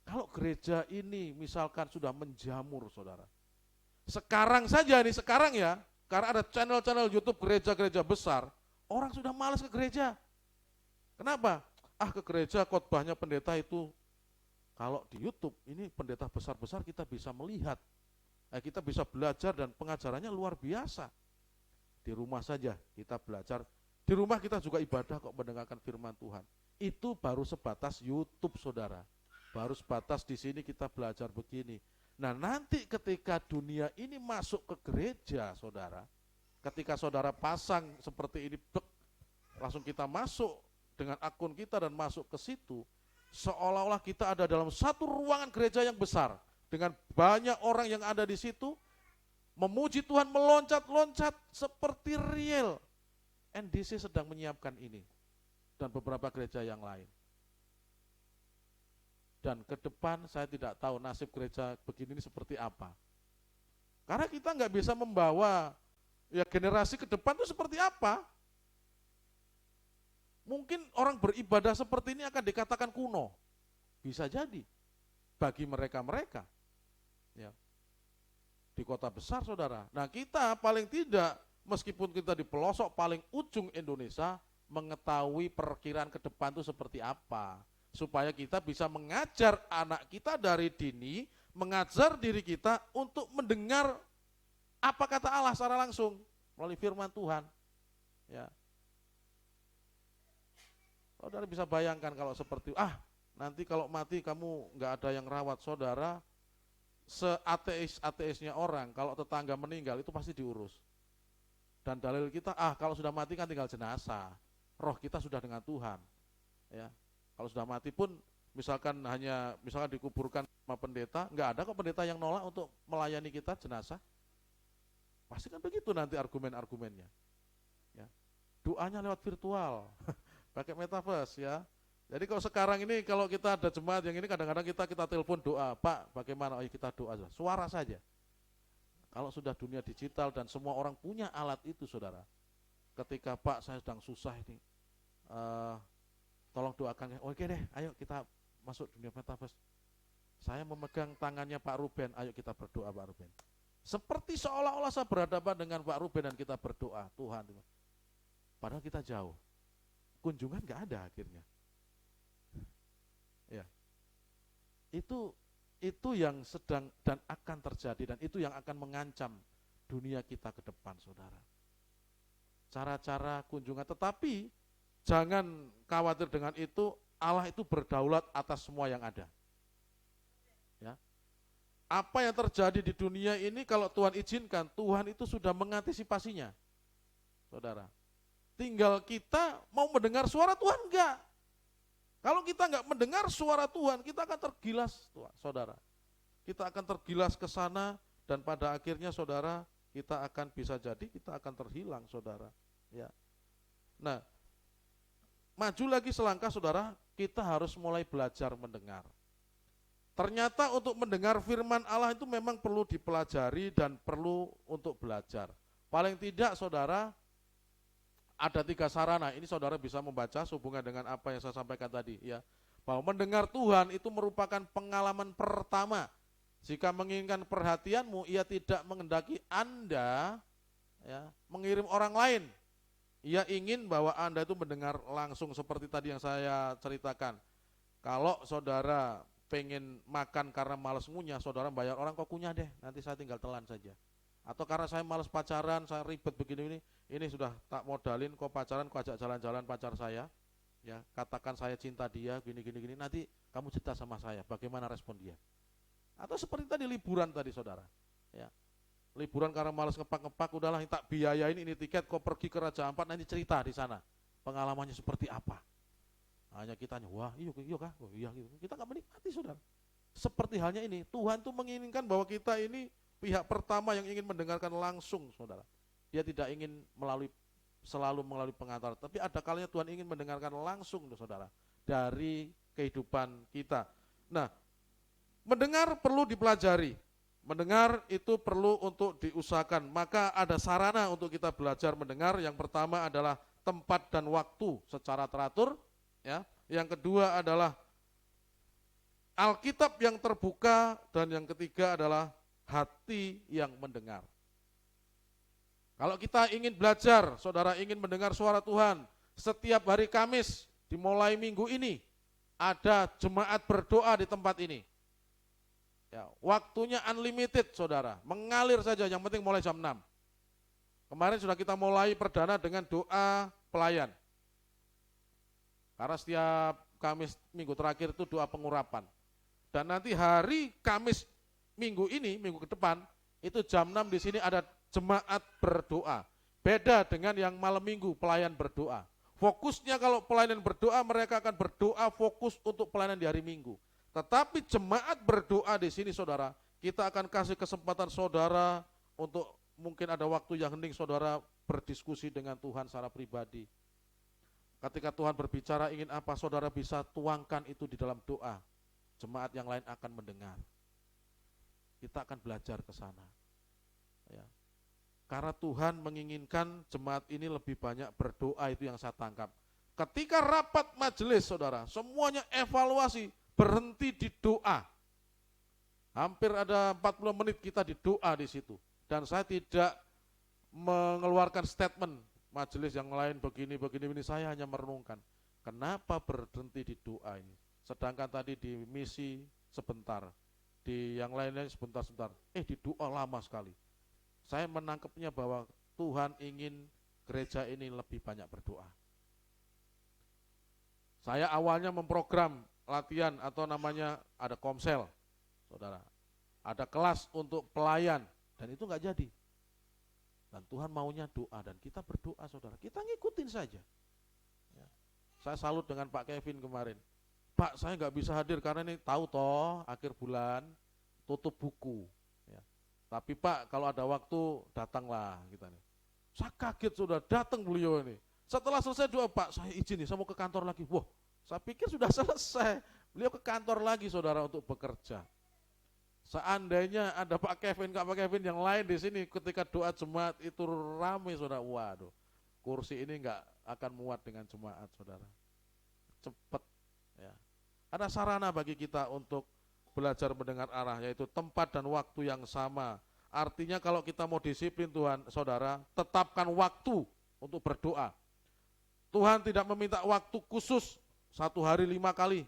Kalau gereja ini misalkan sudah menjamur, saudara. Sekarang saja nih, sekarang ya, karena ada channel-channel YouTube gereja-gereja besar, orang sudah malas ke gereja. Kenapa? Ke gereja khotbahnya pendeta itu, kalau di YouTube ini pendeta besar-besar kita bisa melihat, kita bisa belajar dan pengajarannya luar biasa. Di rumah saja kita belajar, di rumah kita juga ibadah kok mendengarkan firman Tuhan. Itu baru sebatas YouTube saudara, baru sebatas di sini kita belajar begini. Nah nanti ketika dunia ini masuk ke gereja saudara, ketika saudara pasang seperti ini, langsung kita masuk dengan akun kita dan masuk ke situ, seolah-olah kita ada dalam satu ruangan gereja yang besar dengan banyak orang yang ada di situ memuji Tuhan, meloncat-loncat seperti real. NDC sedang menyiapkan ini dan beberapa gereja yang lain. Dan ke depan saya tidak tahu nasib gereja begini ini seperti apa. Karena kita nggak bisa membawa ya generasi ke depan itu seperti apa. Mungkin orang beribadah seperti ini akan dikatakan kuno. Bisa jadi bagi mereka-mereka. Ya. Di kota besar, saudara. Nah, kita paling tidak, meskipun kita di pelosok paling ujung Indonesia, mengetahui perkiraan ke depan itu seperti apa. Supaya kita bisa mengajar anak kita dari dini, mengajar diri kita untuk mendengar apa kata Allah secara langsung melalui firman Tuhan. Ya. Saudara bisa bayangkan kalau seperti, nanti kalau mati kamu nggak ada yang rawat, saudara, seateis-ateisnya orang, kalau tetangga meninggal itu pasti diurus. Dan dalil kita, kalau sudah mati kan tinggal jenazah, roh kita sudah dengan Tuhan. Ya, kalau sudah mati pun, misalkan dikuburkan sama pendeta, nggak ada kok pendeta yang nolak untuk melayani kita jenazah. Pasti kan begitu nanti argumen-argumennya. Ya, doanya lewat virtual. Pakai metaverse ya. Jadi kalau sekarang ini kalau kita ada jemaat yang ini kadang-kadang kita telepon doa, Pak bagaimana? Kita doa aja, suara saja. Kalau sudah dunia digital dan semua orang punya alat itu, saudara. Ketika Pak saya sedang susah ini, tolong doakan. Oke deh, ayo kita masuk dunia metaverse. Saya memegang tangannya Pak Ruben, ayo kita berdoa Pak Ruben. Seperti seolah-olah saya berhadapan dengan Pak Ruben dan kita berdoa, Tuhan. Padahal kita jauh. Kunjungan nggak ada akhirnya. Ya. Itu yang sedang dan akan terjadi dan itu yang akan mengancam dunia kita ke depan, saudara. Cara-cara kunjungan, tetapi jangan khawatir dengan itu, Allah itu berdaulat atas semua yang ada. Ya. Apa yang terjadi di dunia ini kalau Tuhan izinkan, Tuhan itu sudah mengantisipasinya. Saudara. Tinggal kita mau mendengar suara Tuhan enggak. Kalau kita enggak mendengar suara Tuhan, kita akan tergilas, saudara. Kita akan tergilas ke sana dan pada akhirnya, saudara, kita akan bisa jadi kita akan terhilang, saudara. Ya. Nah, maju lagi selangkah, saudara, kita harus mulai belajar mendengar. Ternyata untuk mendengar firman Allah itu memang perlu dipelajari dan perlu untuk belajar. Paling tidak, saudara, ada 3 sarana, ini saudara bisa membaca sehubungan dengan apa yang saya sampaikan tadi ya. Bahwa mendengar Tuhan itu merupakan pengalaman pertama. Jika menginginkan perhatianmu, ia tidak menghendaki Anda ya, mengirim orang lain. Ia ingin bahwa Anda itu mendengar langsung seperti tadi yang saya ceritakan. Kalau saudara pengen makan karena malas ngunyah, saudara bayar orang kok kunyah deh, nanti saya tinggal telan saja. Atau karena saya malas pacaran, saya ribet begini ini sudah tak modalin kok pacaran, kok ajak jalan-jalan pacar saya, ya katakan saya cinta dia, gini, nanti kamu cerita sama saya, bagaimana respon dia. Atau seperti tadi liburan tadi saudara, ya liburan karena malas ngepak-ngepak, udahlah tak biayain ini tiket, kok pergi ke Raja Ampat, nanti cerita di sana, pengalamannya seperti apa. Hanya kitanya, wah iya kah, oh, iya gitu. Kita nggak menikmati saudara. Seperti halnya ini, Tuhan tuh menginginkan bahwa kita ini pihak pertama yang ingin mendengarkan langsung, saudara. Dia tidak ingin selalu melalui pengantar, tapi ada kalanya Tuhan ingin mendengarkan langsung, saudara, dari kehidupan kita. Nah, mendengar perlu dipelajari, mendengar itu perlu untuk diusahakan. Maka ada sarana untuk kita belajar mendengar. Yang pertama adalah tempat dan waktu secara teratur, ya. Yang kedua adalah Alkitab yang terbuka, dan yang ketiga adalah hati yang mendengar. Kalau kita ingin belajar, saudara ingin mendengar suara Tuhan, setiap hari Kamis dimulai minggu ini ada jemaat berdoa di tempat ini. Ya, waktunya unlimited, saudara, mengalir saja, yang penting mulai jam 6. Kemarin sudah kita mulai perdana dengan doa pelayan. Karena setiap Kamis minggu terakhir itu doa pengurapan. Dan nanti hari Kamis minggu ini, minggu ke depan, itu jam 6 di sini ada jemaat berdoa. Beda dengan yang malam minggu pelayan berdoa. Fokusnya kalau pelayanan berdoa, mereka akan berdoa fokus untuk pelayanan di hari Minggu. Tetapi jemaat berdoa di sini saudara, kita akan kasih kesempatan saudara untuk mungkin ada waktu yang hening saudara berdiskusi dengan Tuhan secara pribadi. Ketika Tuhan berbicara ingin apa, saudara bisa tuangkan itu di dalam doa. Jemaat yang lain akan mendengar. Kita akan belajar ke sana. Ya. Karena Tuhan menginginkan jemaat ini lebih banyak berdoa, itu yang saya tangkap. Ketika rapat majelis saudara, semuanya evaluasi, berhenti di doa. Hampir ada 40 menit kita di doa di situ. Dan saya tidak mengeluarkan statement, majelis yang lain begini, saya hanya merenungkan. Kenapa berhenti di doa ini? Sedangkan tadi di misi sebentar, di yang lainnya sebentar-sebentar, di doa lama sekali. Saya menangkapnya bahwa Tuhan ingin gereja ini lebih banyak berdoa. Saya awalnya memprogram latihan atau namanya ada komsel, saudara. Ada kelas untuk pelayan, dan itu nggak jadi. Dan Tuhan maunya doa, dan kita berdoa saudara. Kita ngikutin saja. Ya. Saya salut dengan Pak Kevin kemarin. Pak, saya nggak bisa hadir karena ini tahu toh akhir bulan tutup buku. Ya. Tapi Pak, kalau ada waktu datanglah kita nih. Saya kaget sudah datang beliau ini. Setelah selesai doa, Pak, saya izin nih, saya mau ke kantor lagi. Wah, saya pikir sudah selesai. Beliau ke kantor lagi saudara untuk bekerja. Seandainya ada Pak Kevin yang lain di sini ketika doa jemaat itu ramai saudara. Waduh, kursi ini nggak akan muat dengan jemaat saudara. Cepat ya. Ada sarana bagi kita untuk belajar mendengar arah, yaitu tempat dan waktu yang sama. Artinya kalau kita mau disiplin Tuhan, saudara, tetapkan waktu untuk berdoa. Tuhan tidak meminta waktu khusus 1 hari 5 kali.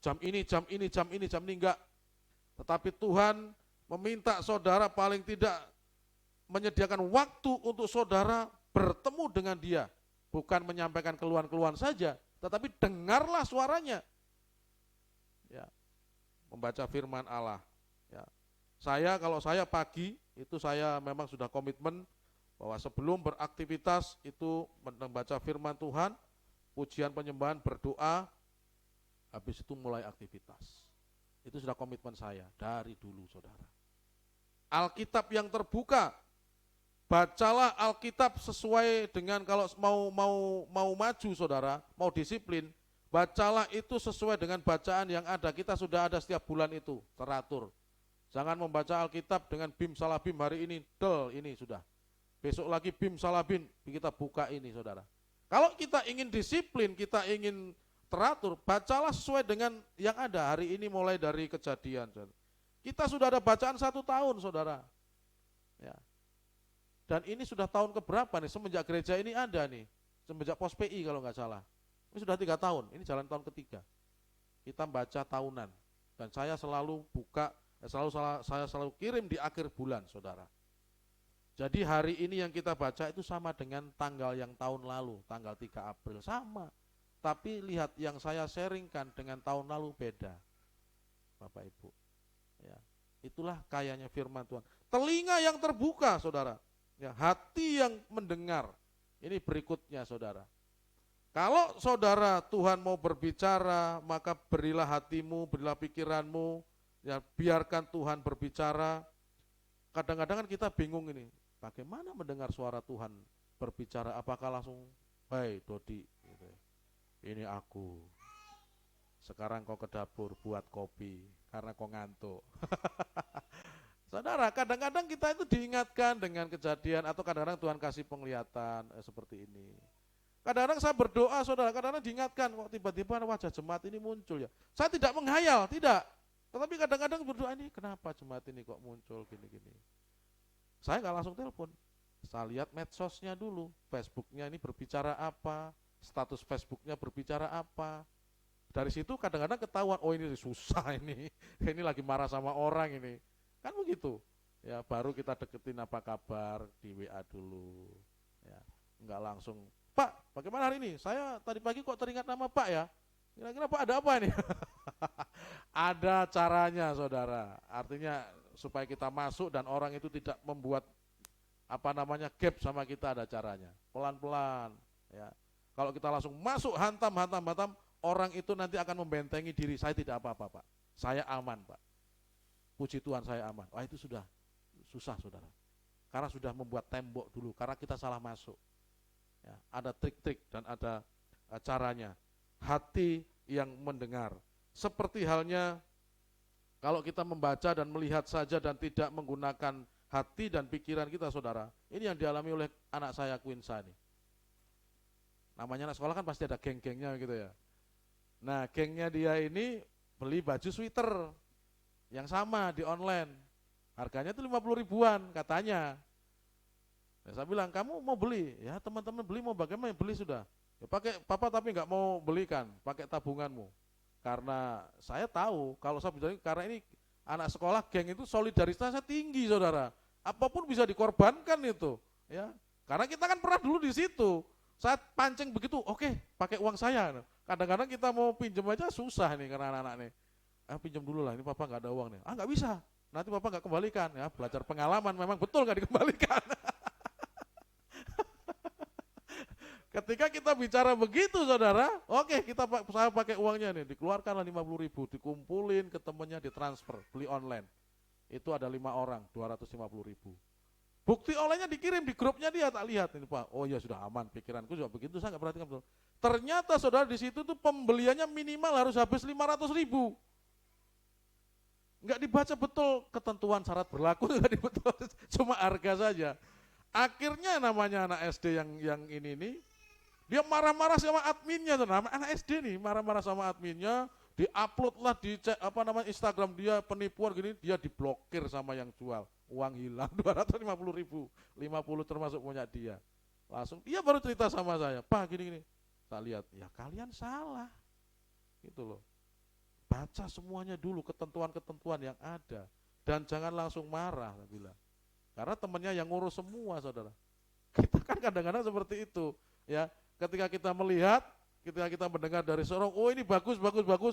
Jam ini, enggak. Tetapi Tuhan meminta saudara paling tidak menyediakan waktu untuk saudara bertemu dengan Dia. Bukan menyampaikan keluhan-keluhan saja, tetapi dengarlah suaranya. Ya, membaca firman Allah. Ya. Kalau saya pagi, itu saya memang sudah komitmen bahwa sebelum beraktivitas itu membaca firman Tuhan, pujian penyembahan, berdoa, habis itu mulai aktivitas. Itu sudah komitmen saya dari dulu saudara. Alkitab yang terbuka, bacalah Alkitab sesuai dengan kalau mau maju saudara, mau disiplin, bacalah itu sesuai dengan bacaan yang ada. Kita sudah ada setiap bulan itu teratur. Jangan membaca Alkitab dengan bim salah bim, hari ini ini sudah. Besok lagi bim salah bim, kita buka ini saudara. Kalau kita ingin disiplin, kita ingin teratur, bacalah sesuai dengan yang ada. Hari ini mulai dari Kejadian. Kita sudah ada bacaan 1 tahun saudara. Ya. Dan ini sudah tahun keberapa nih, semenjak gereja ini ada nih. Semenjak pos PI kalau nggak salah. Ini sudah 3 tahun, ini jalan tahun ketiga. Kita baca tahunan. Dan saya selalu buka, saya selalu kirim di akhir bulan saudara. Jadi hari ini yang kita baca itu sama dengan tanggal yang tahun lalu, tanggal 3 April, sama. Tapi lihat yang saya sharingkan dengan tahun lalu beda, Bapak Ibu. Ya, itulah kayanya firman Tuhan. Telinga yang terbuka, saudara. Ya, hati yang mendengar. Ini berikutnya, saudara. Kalau saudara Tuhan mau berbicara, maka berilah hatimu, berilah pikiranmu. Ya, biarkan Tuhan berbicara. Kadang-kadang kan kita bingung ini, bagaimana mendengar suara Tuhan berbicara? Apakah langsung, "Hai Dodi, gitu ya. Ini aku. Sekarang kau ke dapur buat kopi karena kau ngantuk." Saudara, kadang-kadang kita itu diingatkan dengan kejadian atau kadang-kadang Tuhan kasih penglihatan seperti ini. Kadang-kadang saya berdoa, saudara, kadang-kadang diingatkan kok tiba-tiba wajah jemaat ini muncul ya. Saya tidak menghayal, tidak. Tetapi kadang-kadang berdoa, ini kenapa jemaat ini kok muncul gini-gini. Saya nggak langsung telepon. Saya lihat medsosnya dulu, Facebooknya ini berbicara apa, status Facebooknya berbicara apa. Dari situ kadang-kadang ketahuan, oh ini susah ini lagi marah sama orang ini. Kan begitu. Ya, baru kita deketin apa kabar di WA dulu. Ya, enggak langsung, "Pak, bagaimana hari ini? Saya tadi pagi kok teringat nama Pak ya. Kira-kira Pak ada apa ini?" Ada caranya, saudara. Artinya supaya kita masuk dan orang itu tidak membuat gap sama kita, ada caranya. Pelan-pelan, ya. Kalau kita langsung masuk hantam, orang itu nanti akan membentengi diri, saya tidak apa-apa Pak, saya aman Pak, puji Tuhan saya aman. Wah itu sudah susah saudara, karena sudah membuat tembok dulu, karena kita salah masuk. Ya, ada trik-trik dan ada caranya. Hati yang mendengar, seperti halnya kalau kita membaca dan melihat saja dan tidak menggunakan hati dan pikiran kita saudara. Ini yang dialami oleh anak saya Quinsa ini. Namanya anak sekolah kan pasti ada geng-gengnya gitu ya. Nah gengnya dia ini beli baju sweater yang sama di online. Harganya itu 50 ribuan katanya. Nah, saya bilang kamu mau beli? Ya teman-teman beli, mau bagaimana beli sudah. Ya, pakai papa tapi nggak mau belikan, pakai tabunganmu. Karena saya tahu kalau saya bilang karena ini anak sekolah geng itu solidaritasnya tinggi saudara. Apapun bisa dikorbankan itu, ya. Karena kita kan pernah dulu di situ. Saat pancing begitu, oke, pakai uang saya. Kadang-kadang kita mau pinjam aja susah nih karena anak-anak nih. Pinjam dulu lah, ini papa nggak ada uang nih. Nggak bisa. Nanti papa nggak kembalikan. Ya, belajar pengalaman memang betul nggak dikembalikan. Ketika kita bicara begitu saudara, oke saya pakai uangnya nih, dikeluarkanlah 50 ribu, dikumpulin ke temennya, ditransfer, beli online. Itu ada 5 orang, 250 ribu. Bukti olehnya dikirim di grupnya dia, tak lihat ini Pak. Oh ya sudah aman, pikiranku juga begitu, saya nggak perhatikan betul. Ternyata saudara di situ tuh pembeliannya minimal harus habis 500 ribu. Nggak dibaca betul ketentuan syarat berlaku, nggak dibetul, cuma harga saja. Akhirnya namanya anak SD yang ini nih, dia marah-marah sama adminnya, anak SD nih marah-marah sama adminnya, diupload lah di Instagram dia penipuan gini, dia diblokir sama yang jual, uang hilang 250 ribu, 50 termasuk punya dia. Langsung dia baru cerita sama saya, Pak gini-gini. Saya lihat, ya kalian salah, gitu loh. Baca semuanya dulu ketentuan-ketentuan yang ada dan jangan langsung marah, saya bilang. Karena temannya yang ngurus semua, saudara. Kita kan kadang-kadang seperti itu, ya. Ketika kita melihat, ketika kita mendengar dari seorang, oh ini bagus,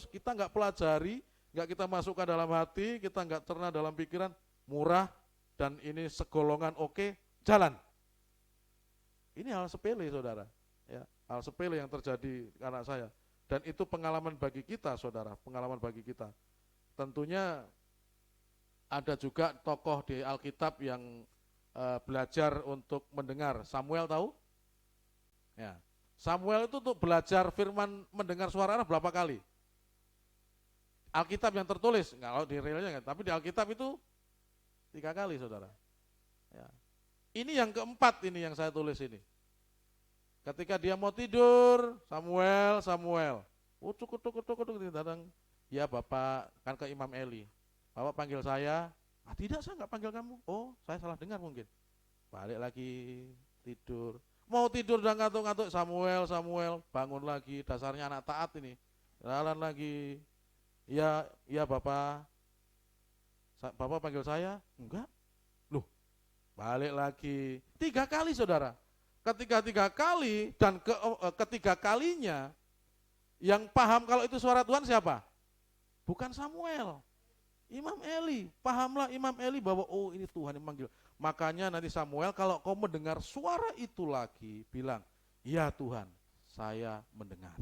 kita nggak pelajari, nggak kita masukkan dalam hati, kita nggak cerna dalam pikiran, murah dan ini segolongan oke, jalan. Ini hal sepele saudara, ya, hal sepele yang terjadi ke anak saya. Dan itu pengalaman bagi kita saudara, pengalaman bagi kita. Tentunya ada juga tokoh di Alkitab yang belajar untuk mendengar. Samuel tahu? Ya. Samuel itu untuk belajar firman mendengar suara Allah berapa kali? Alkitab yang tertulis, enggak, kalau di realnya enggak, tapi di Alkitab itu 3 kali saudara. Ya. Ini yang keempat ini yang saya tulis ini. Ketika dia mau tidur, Samuel, utuk, datang, ya Bapak, kan ke Imam Eli. Bapak panggil saya, tidak saya enggak panggil kamu. Oh saya salah dengar mungkin. Balik lagi, tidur. Mau tidur dan ngantuk-ngantuk, Samuel, bangun lagi, dasarnya anak taat ini. Jalan lagi, ya Bapak. Bapak panggil saya? Enggak. Loh, balik lagi. 3 kali saudara. Ketika 3 kali dan ketiga kalinya, yang paham kalau itu suara Tuhan siapa? Bukan Samuel, Imam Eli. Pahamlah Imam Eli bahwa oh ini Tuhan yang manggil. Makanya nanti Samuel kalau kau mendengar suara itu lagi, bilang, ya Tuhan, saya mendengar.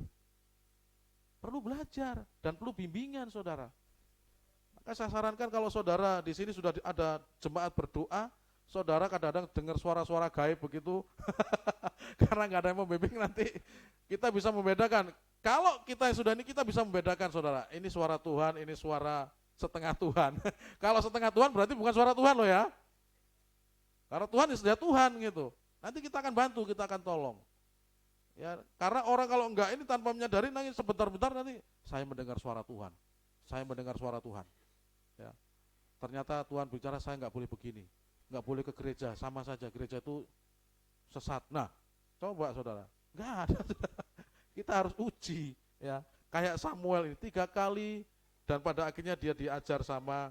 Perlu belajar dan perlu bimbingan saudara. Maka saya sarankan kalau saudara di sini sudah ada jemaat berdoa, saudara kadang-kadang dengar suara-suara gaib begitu, karena nggak ada yang membimbing nanti kita bisa membedakan. Kalau kita yang sudah ini kita bisa membedakan saudara, ini suara Tuhan, ini suara setengah Tuhan. Kalau setengah Tuhan berarti bukan suara Tuhan loh ya. Karena Tuhan sudah Tuhan gitu. Nanti kita akan bantu, kita akan tolong. Ya, karena orang kalau enggak ini tanpa menyadari nanti sebentar-bentar nanti saya mendengar suara Tuhan. Saya mendengar suara Tuhan. Ya. Ternyata Tuhan bicara saya enggak boleh begini. Enggak boleh ke gereja, sama saja gereja itu sesat. Nah, coba saudara. Enggak ada. Kita harus uji ya. Kayak Samuel ini 3 kali dan pada akhirnya dia diajar sama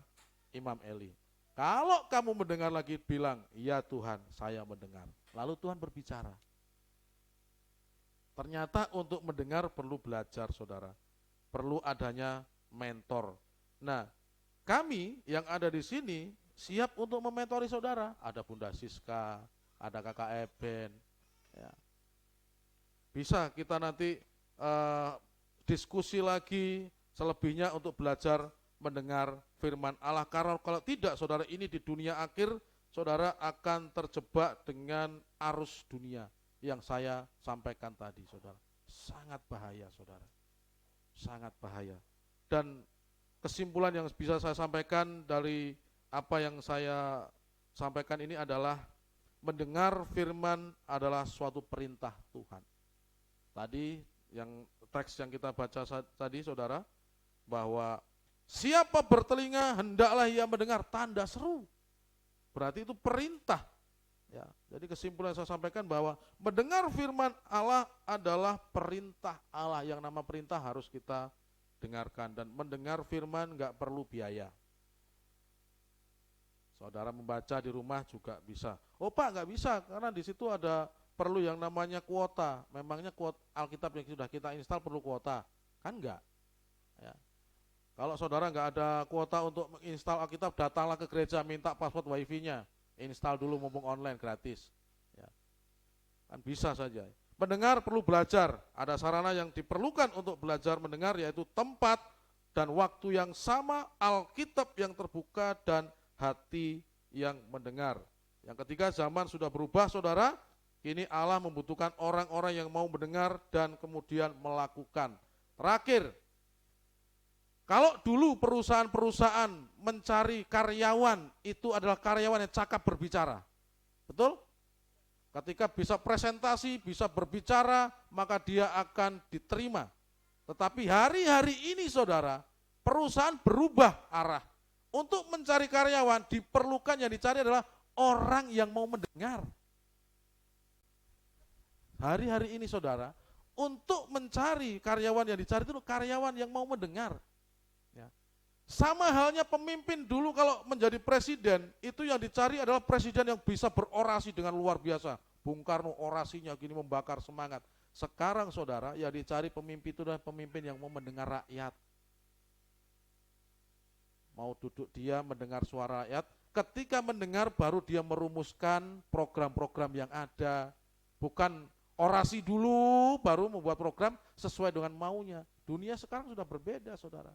Imam Eli. Kalau kamu mendengar lagi bilang, ya Tuhan saya mendengar. Lalu Tuhan berbicara. Ternyata untuk mendengar perlu belajar saudara. Perlu adanya mentor. Nah kami yang ada di sini siap untuk mementori saudara. Ada Bunda Siska, ada Kakak Eben. Ya. Bisa kita nanti diskusi lagi selebihnya untuk belajar mendengar firman Allah. Karena kalau tidak, saudara, ini di dunia akhir, saudara akan terjebak dengan arus dunia yang saya sampaikan tadi, saudara. Sangat bahaya, saudara. Sangat bahaya. Dan kesimpulan yang bisa saya sampaikan dari apa yang saya sampaikan ini adalah mendengar firman adalah suatu perintah Tuhan. Tadi yang teks yang kita baca tadi, saudara, bahwa siapa bertelinga hendaklah ia mendengar, tanda seru. Berarti itu perintah. Ya, jadi kesimpulan yang saya sampaikan bahwa mendengar firman Allah adalah perintah Allah. Yang nama perintah harus kita dengarkan, dan mendengar firman nggak perlu biaya. Saudara membaca di rumah juga bisa. Oh Pak, nggak bisa karena di situ ada perlu yang namanya kuota. Memangnya kuota Alkitab yang sudah kita install perlu kuota? Kan enggak. Ya. Kalau saudara nggak ada kuota untuk menginstal Alkitab, datanglah ke gereja, minta password wifi-nya, install dulu mumpung online gratis. Ya. Kan bisa saja. Mendengar perlu belajar. Ada sarana yang diperlukan untuk belajar mendengar, yaitu tempat dan waktu yang sama, Alkitab yang terbuka, dan hati yang mendengar. Yang ketiga, zaman sudah berubah, saudara. Kini Allah membutuhkan orang-orang yang mau mendengar dan kemudian melakukan. Terakhir, kalau dulu perusahaan-perusahaan mencari karyawan, itu adalah karyawan yang cakap berbicara. Betul? Ketika bisa presentasi, bisa berbicara, maka dia akan diterima. Tetapi hari-hari ini, saudara, perusahaan berubah arah. Untuk mencari karyawan, diperlukan yang dicari adalah orang yang mau mendengar. Hari-hari ini, saudara, untuk mencari karyawan yang dicari itu karyawan yang mau mendengar. Ya. Sama halnya pemimpin dulu kalau menjadi presiden, itu yang dicari adalah presiden yang bisa berorasi dengan luar biasa. Bung Karno orasinya gini membakar semangat. Sekarang, saudara, yang dicari pemimpin itu adalah pemimpin yang mau mendengar rakyat. Mau duduk dia mendengar suara rakyat, ketika mendengar baru dia merumuskan program-program yang ada. Bukan orasi dulu baru membuat program sesuai dengan maunya. Dunia sekarang sudah berbeda, saudara.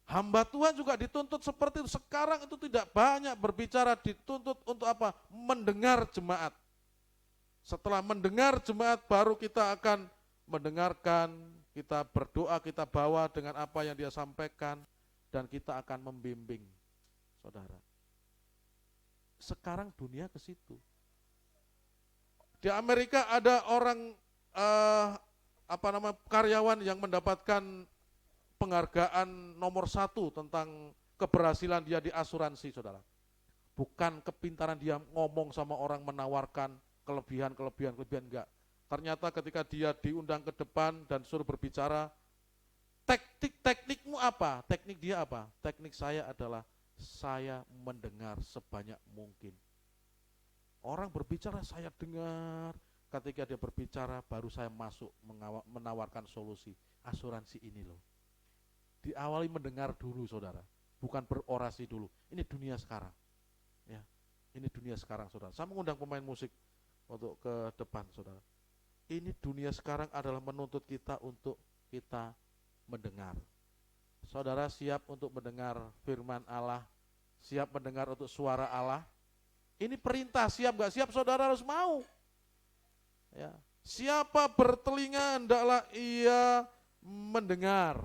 Hamba Tuhan juga dituntut seperti itu. Sekarang itu tidak banyak berbicara, dituntut untuk apa? Mendengar jemaat. Setelah mendengar jemaat baru kita akan mendengarkan, kita berdoa, kita bawa dengan apa yang dia sampaikan, dan kita akan membimbing, saudara. Sekarang dunia ke situ. Di Amerika ada orang karyawan yang mendapatkan penghargaan nomor 1 tentang keberhasilan dia di asuransi, saudara. Bukan kepintaran dia ngomong sama orang, menawarkan kelebihan, enggak. Ternyata ketika dia diundang ke depan dan suruh berbicara, teknikmu apa? Teknik dia apa? Teknik saya adalah saya mendengar sebanyak mungkin. Orang berbicara saya dengar, ketika dia berbicara baru saya masuk menawarkan solusi. Asuransi ini loh. Diawali mendengar dulu, saudara, bukan berorasi dulu. Ini dunia sekarang. Ya. Ini dunia sekarang, saudara. Saya mengundang pemain musik untuk ke depan, saudara. Ini dunia sekarang adalah menuntut kita untuk kita mendengar. Saudara siap untuk mendengar firman Allah, siap mendengar untuk suara Allah. Ini perintah, siap gak siap, saudara harus mau. Ya. Siapa bertelinga hendaklah ia mendengar.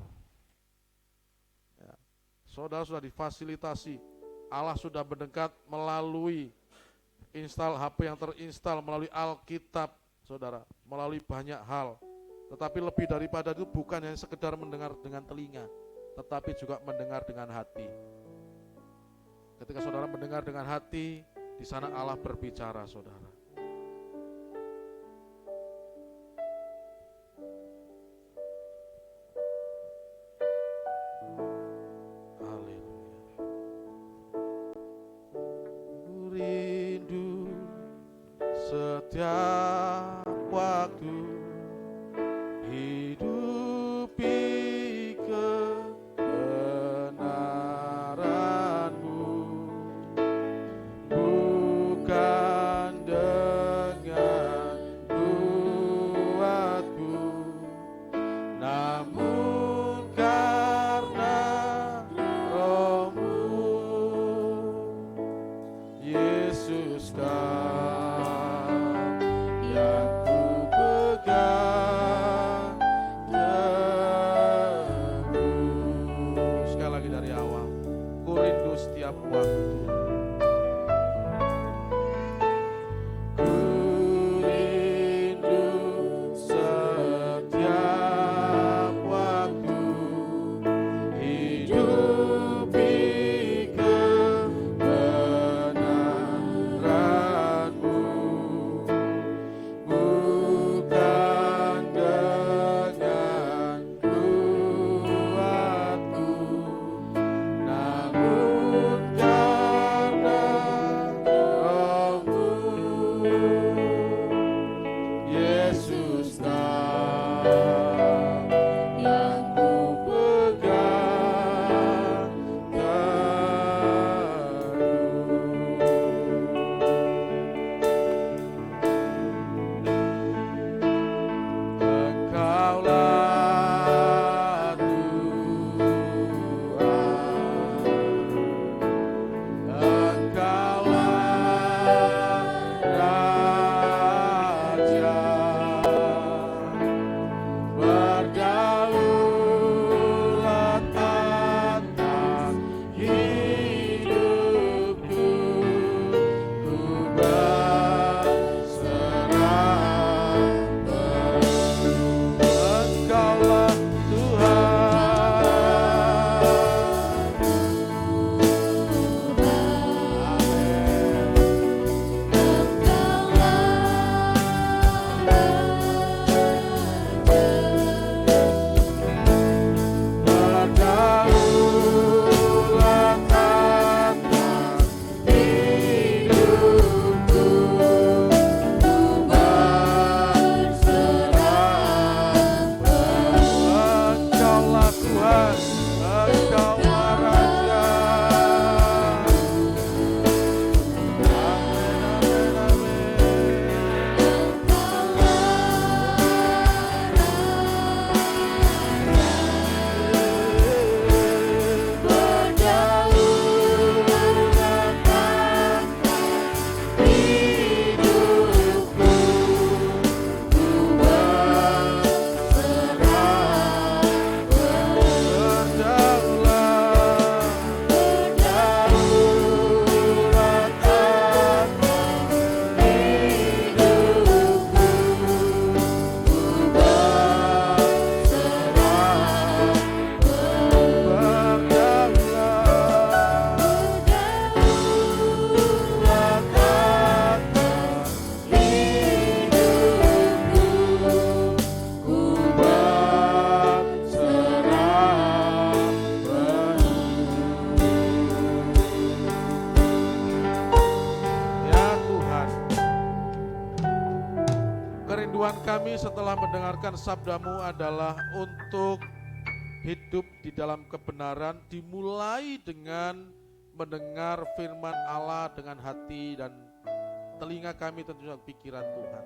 Ya. Saudara sudah difasilitasi, Allah sudah mendekat melalui install HP yang terinstal, melalui Alkitab, saudara, melalui banyak hal. Tetapi lebih daripada itu bukan hanya sekedar mendengar dengan telinga, tetapi juga mendengar dengan hati. Ketika saudara mendengar dengan hati, di sana Allah berbicara, saudara. Haleluya. Rindu setiap waktu hidupi kebenaran-Mu, bukan dengan dunia Kerinduan kami setelah mendengarkan sabda-Mu adalah untuk hidup di dalam kebenaran, dimulai dengan mendengar firman Allah dengan hati dan telinga kami, tentunya pikiran Tuhan.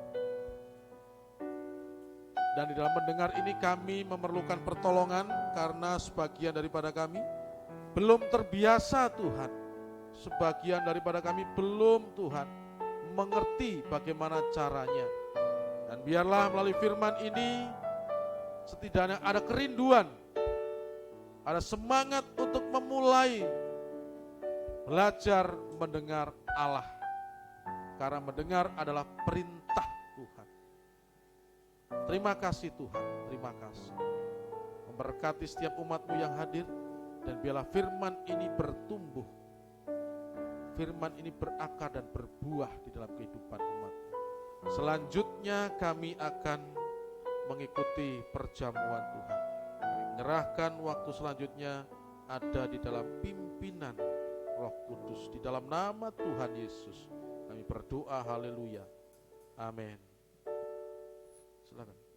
Dan di dalam mendengar ini kami memerlukan pertolongan karena sebagian daripada kami belum terbiasa Tuhan. Sebagian daripada kami belum Tuhan mengerti bagaimana caranya. Dan biarlah melalui firman ini setidaknya ada kerinduan, ada semangat untuk memulai belajar mendengar Allah. Karena mendengar adalah perintah Tuhan. Terima kasih Tuhan, terima kasih. Memberkati setiap umat-Mu yang hadir, dan biarlah firman ini bertumbuh. Firman ini berakar dan berbuah di dalam kehidupan umat. Selanjutnya kami akan mengikuti perjamuan Tuhan. Menyerahkan waktu selanjutnya ada di dalam pimpinan Roh Kudus. Di dalam nama Tuhan Yesus kami berdoa, haleluya, amin. Silakan.